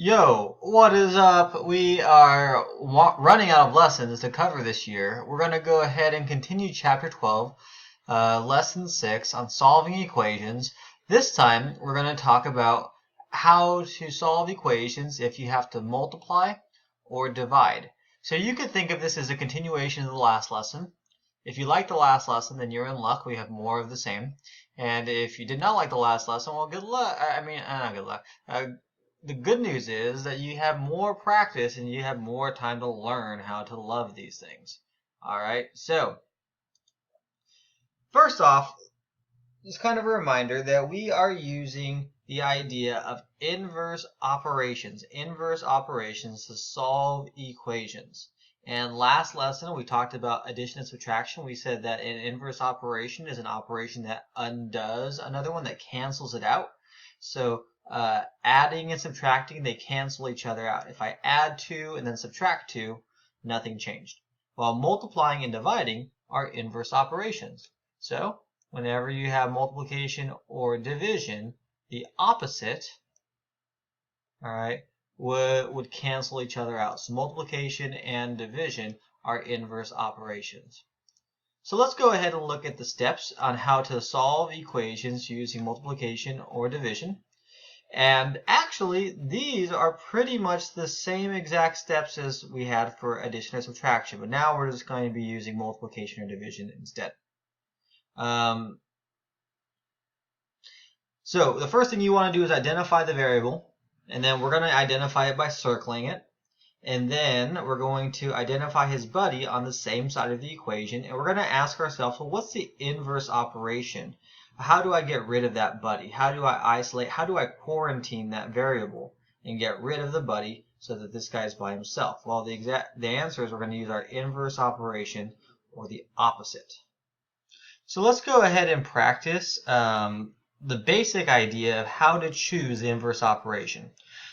Yo, what is up? We are running out of lessons to cover this year. We're going to go ahead and continue Chapter 12, Lesson 6 on solving equations. This time, we're going to talk about how to solve equations if you have to multiply or divide. So you could think of this as a continuation of the last lesson. If you like the last lesson, then you're in luck. We have more of the same. And if you did not like the last lesson, well, good luck. Not good luck. The good news is that you have more practice and you have more time to learn how to love these things. Alright, so first off, just kind of a reminder that we are using the idea of inverse operations to solve equations. And last lesson we talked about addition and subtraction. We said that an inverse operation is an operation that undoes another one, that cancels it out. So adding and subtracting, they cancel each other out. If I add 2 and then subtract 2, nothing changed. While multiplying and dividing are inverse operations. So whenever you have multiplication or division, the opposite, all right, would cancel each other out. So multiplication and division are inverse operations. So let's go ahead and look at the steps on how to solve equations using multiplication or division. And actually, these are pretty much the same exact steps as we had for addition or subtraction, but now we're just going to be using multiplication or division instead. So the first thing you want to do is identify the variable, and then we're going to identify it by circling it. And then we're going to identify his buddy on the same side of the equation, and we're going to ask ourselves, well, what's the inverse operation? How do I get rid of that buddy? How do I isolate? How do I quarantine that variable and get rid of the buddy so that this guy's by himself? Well, the answer is we're going to use our inverse operation, or the opposite. So let's go ahead and practice the basic idea of how to choose the inverse operation.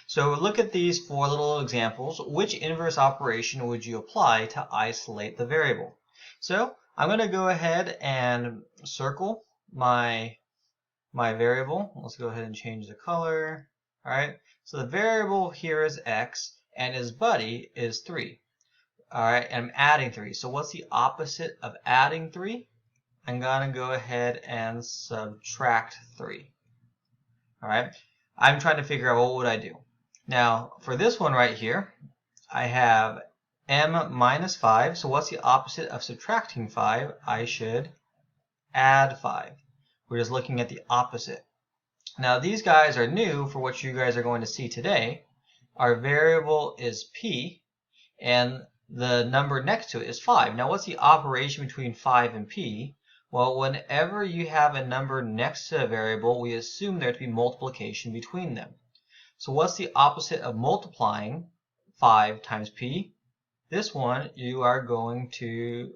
So look at these 4 little examples. Which inverse operation would you apply to isolate the variable? So I'm going to go ahead and circle my variable. Let's go ahead and change the color. All right. So the variable here is x, and his buddy is 3. All right. And I'm adding 3. So what's the opposite of adding 3? I'm going to go ahead and subtract 3. All right. I'm trying to figure out what would I do. Now, for this one right here, I have m minus 5. So what's the opposite of subtracting 5? I should add 5. We're just looking at the opposite. Now, these guys are new for what you guys are going to see today. Our variable is p, and the number next to it is 5. Now, what's the operation between 5 and p? Well, whenever you have a number next to a variable, we assume there to be multiplication between them. So what's the opposite of multiplying 5 times p? This one, you are going to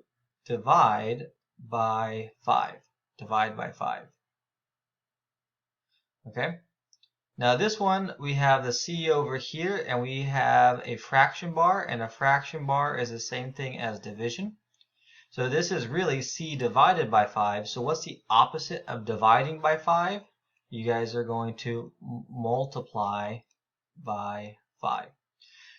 divide by 5. Divide by 5. Okay? Now this one, we have the c over here, and we have a fraction bar, and a fraction bar is the same thing as division. So this is really c divided by 5. So what's the opposite of dividing by 5? You guys are going to multiply by 5.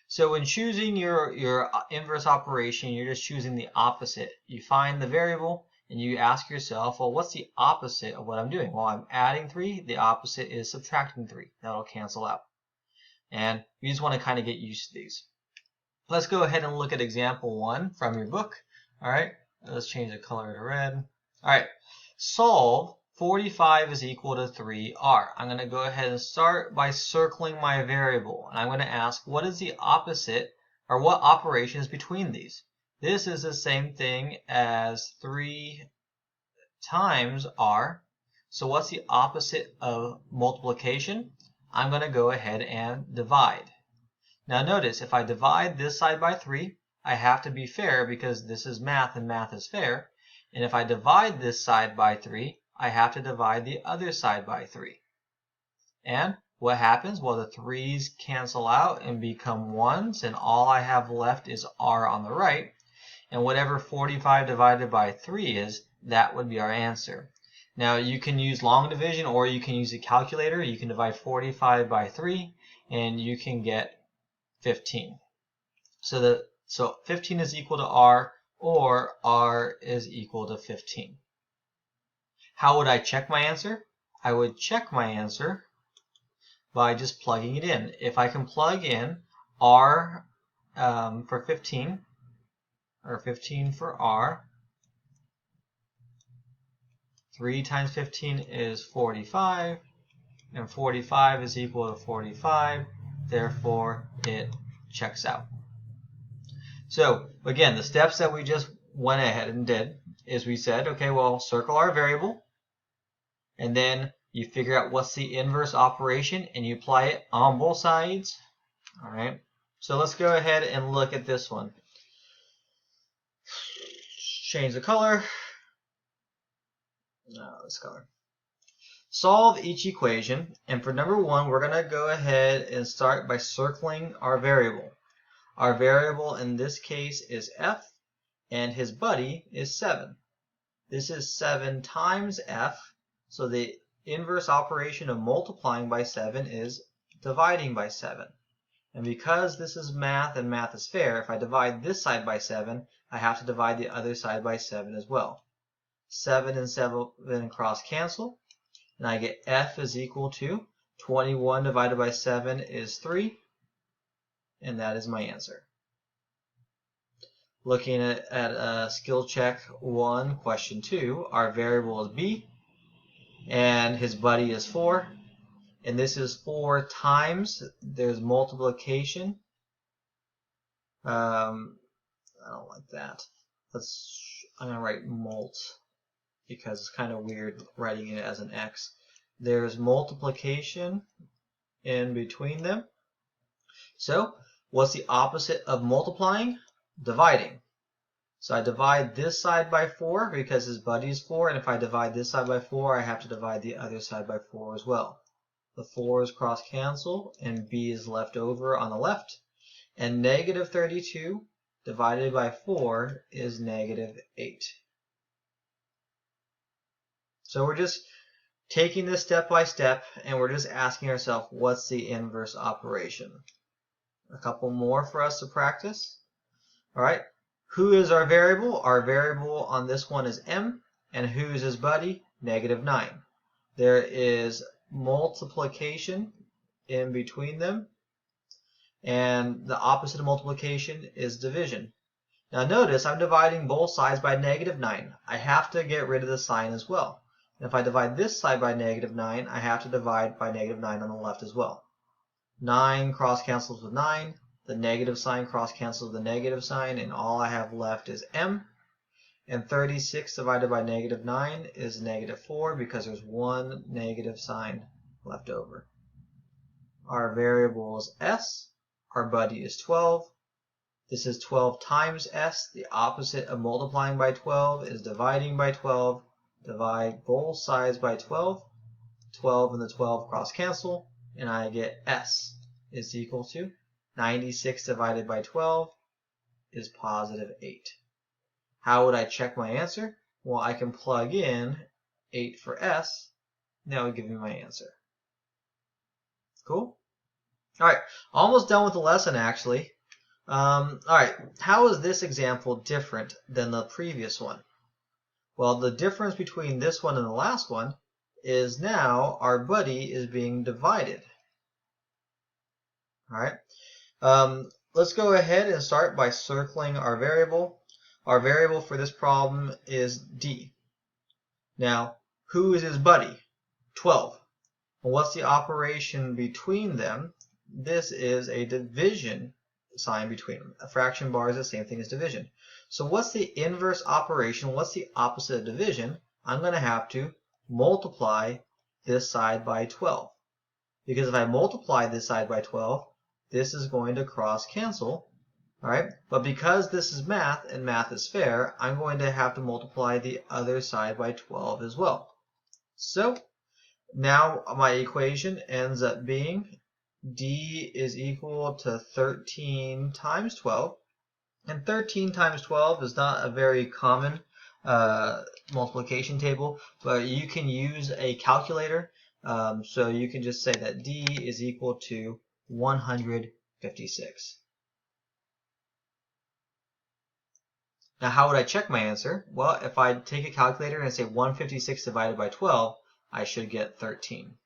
So when choosing your inverse operation, you're just choosing the opposite. You find the variable and you ask yourself, well, what's the opposite of what I'm doing? Well, I'm adding 3. The opposite is subtracting 3. That'll cancel out. And you just want to kind of get used to these. Let's go ahead and look at example 1 from your book. All right, let's change the color to red. All right, solve 45 is equal to 3r. I'm going to go ahead and start by circling my variable. And I'm going to ask, what is the opposite, or what operation is between these? This is the same thing as 3 times r. So what's the opposite of multiplication? I'm going to go ahead and divide. Now notice, if I divide this side by 3, I have to be fair because this is math and math is fair. And if I divide this side by 3, I have to divide the other side by 3. And what happens? Well, the 3's cancel out and become 1s, and all I have left is r on the right. And whatever 45 divided by 3 is, that would be our answer. Now, you can use long division or you can use a calculator. You can divide 45 by 3 and you can get 15. So 15 is equal to r, or r is equal to 15. How would I check my answer? I would check my answer by just plugging it in. If I can plug in r for 15, or 15 for r, 3 times 15 is 45, and 45 is equal to 45, therefore it checks out. So again, the steps that we just went ahead and did is we said, okay, well, circle our variable, and then you figure out what's the inverse operation and you apply it on both sides. All right, so let's go ahead and look at this one. Change the color. No, this color. Solve each equation, and for number 1, we're going to go ahead and start by circling our variable. Our variable in this case is f, and his buddy is 7. This is 7 times f, so the inverse operation of multiplying by 7 is dividing by 7. And because this is math and math is fair, if I divide this side by 7, I have to divide the other side by 7 as well. 7 and 7 cross cancel, and I get f is equal to 21 divided by 7 is 3, and that is my answer. Looking at skill check 1, question 2, our variable is b, and his buddy is 4, and this is 4 times, there's multiplication. I don't like that. I'm going to write mult, because it's kind of weird writing it as an x. There's multiplication in between them. So what's the opposite of multiplying? Dividing. So I divide this side by 4 because his buddy is 4, and if I divide this side by 4, I have to divide the other side by 4 as well. The 4's cross cancel, and b is left over on the left, and negative 32 divided by 4 is negative 8. So we're just taking this step by step, and we're just asking ourselves, what's the inverse operation? A couple more for us to practice. All right, who is our variable? Our variable on this one is m, and who is his buddy? Negative 9. There is multiplication in between them, and the opposite of multiplication is division. Now notice I'm dividing both sides by negative 9. I have to get rid of the sign as well. And if I divide this side by negative 9, I have to divide by negative 9 on the left as well. 9 cross cancels with 9. The negative sign cross cancels the negative sign, and all I have left is m. And 36 divided by negative 9 is negative 4 because there's one negative sign left over. Our variable is s. Our buddy is 12. This is 12 times s. The opposite of multiplying by 12 is dividing by 12. Divide both sides by 12. 12 and the 12 cross cancel, and I get s is equal to 96 divided by 12 is positive 8. How would I check my answer? Well, I can plug in 8 for s. That would give me my answer. Cool? Alright, almost done with the lesson actually. Alright, how is this example different than the previous one? Well, the difference between this one and the last one is now our buddy is being divided. Alright, let's go ahead and start by circling our variable. Our variable for this problem is d. Now, who is his buddy? 12. Well, what's the operation between them? This is a division sign between them. A fraction bar is the same thing as division. So what's the inverse operation? What's the opposite of division? I'm going to have to multiply this side by 12. Because if I multiply this side by 12, this is going to cross cancel. Alright, but because this is math and math is fair, I'm going to have to multiply the other side by 12 as well. So now my equation ends up being d is equal to 13 times 12. And 13 times 12 is not a very common multiplication table, but you can use a calculator. So you can just say that d is equal to 156. Now, how would I check my answer? Well, if I take a calculator and say 156 divided by 12, I should get 13.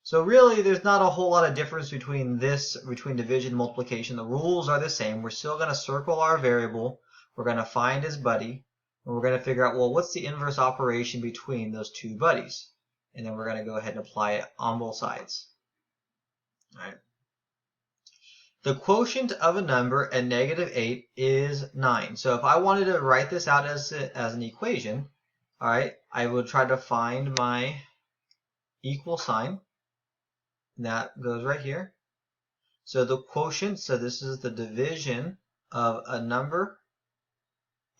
So really, there's not a whole lot of difference between division and multiplication. The rules are the same. We're still going to circle our variable. We're going to find his buddy. And we're going to figure out, well, what's the inverse operation between those two buddies? And then we're going to go ahead and apply it on both sides. All right. The quotient of a number at -8 is 9. So if I wanted to write this out as an equation, all right, I would try to find my equal sign. That goes right here. So the quotient, so this is the division of a number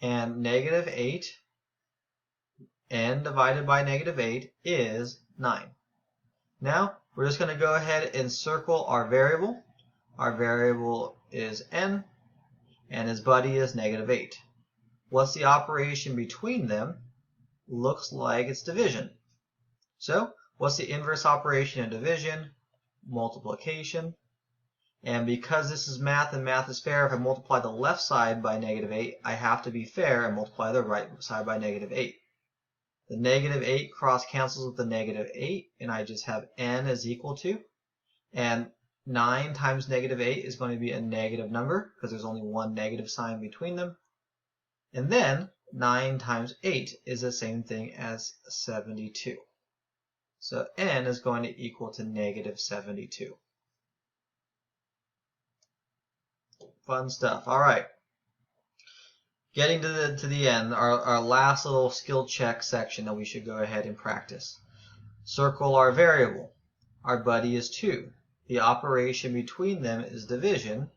and -8, n divided by -8 is 9. Now we're just going to go ahead and circle our variable. Our variable is n, and his buddy is -8. What's the operation between them? Looks like it's division. So what's the inverse operation of division? Multiplication. And because this is math and math is fair, if I multiply the left side by -8, I have to be fair and multiply the right side by -8. The -8 cross cancels with the -8, and I just have n is equal to, and 9 times -8 is going to be a negative number because there's only one negative sign between them. And then 9 times 8 is the same thing as 72. So n is going to equal to -72. Fun stuff. All right. Getting to the end, our last little skill check section that we should go ahead and practice. Circle our variable. Our buddy is 2. The operation between them is division,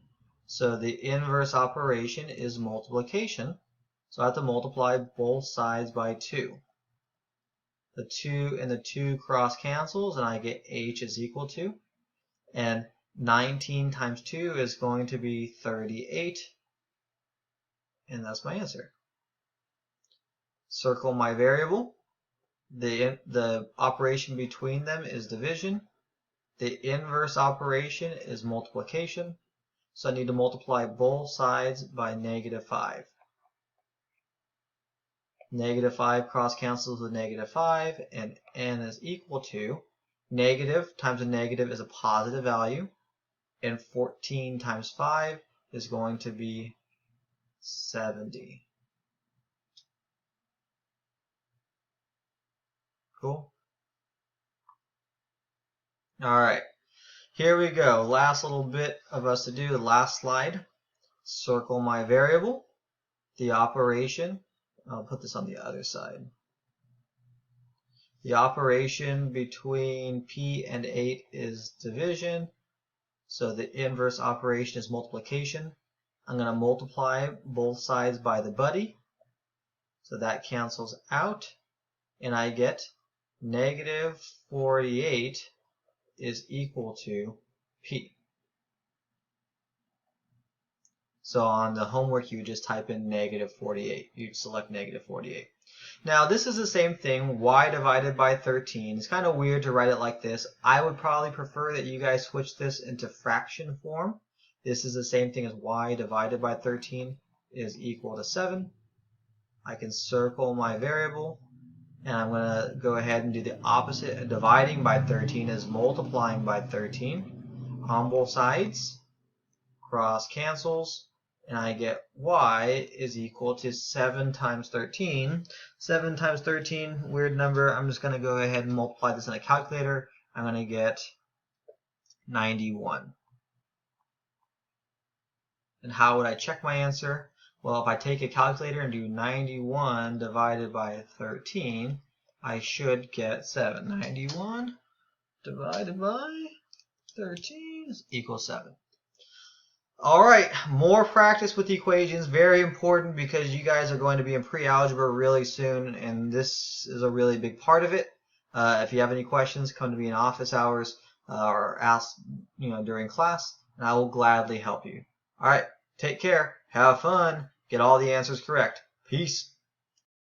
so the inverse operation is multiplication. So I have to multiply both sides by 2. The 2 and the 2 cross cancels, and I get h is equal to, and 19 times 2 is going to be 38, and that's my answer. Circle my variable. The operation between them is division. The inverse operation is multiplication, so I need to multiply both sides by -5. -5 cross cancels with -5, and n is equal to, negative times a negative is a positive value, and 14 times 5 is going to be 70. Cool? All right, here we go. Last little bit of us to do, the last slide. Circle my variable. The operation, I'll put this on the other side. The operation between p and 8 is division, so the inverse operation is multiplication. I'm going to multiply both sides by the buddy, so that cancels out, and I get -48 is equal to p. So on the homework, you would just type in -48. You'd select -48. Now this is the same thing, y divided by 13. It's kind of weird to write it like this. I would probably prefer that you guys switch this into fraction form. This is the same thing as y divided by 13 is equal to 7. I can circle my variable, and I'm going to go ahead and do the opposite. Dividing by 13 is multiplying by 13 on both sides. Cross cancels, and I get y is equal to 7 times 13. 7 times 13, weird number. I'm just going to go ahead and multiply this in a calculator. I'm going to get 91. And how would I check my answer? Well, if I take a calculator and do 91 divided by 13, I should get 7. 91 divided by 13 equals 7. All right, more practice with equations, very important because you guys are going to be in pre-algebra really soon, and this is a really big part of it. If you have any questions, come to me in office hours or ask during class, and I will gladly help you. All right, take care, have fun, get all the answers correct. Peace.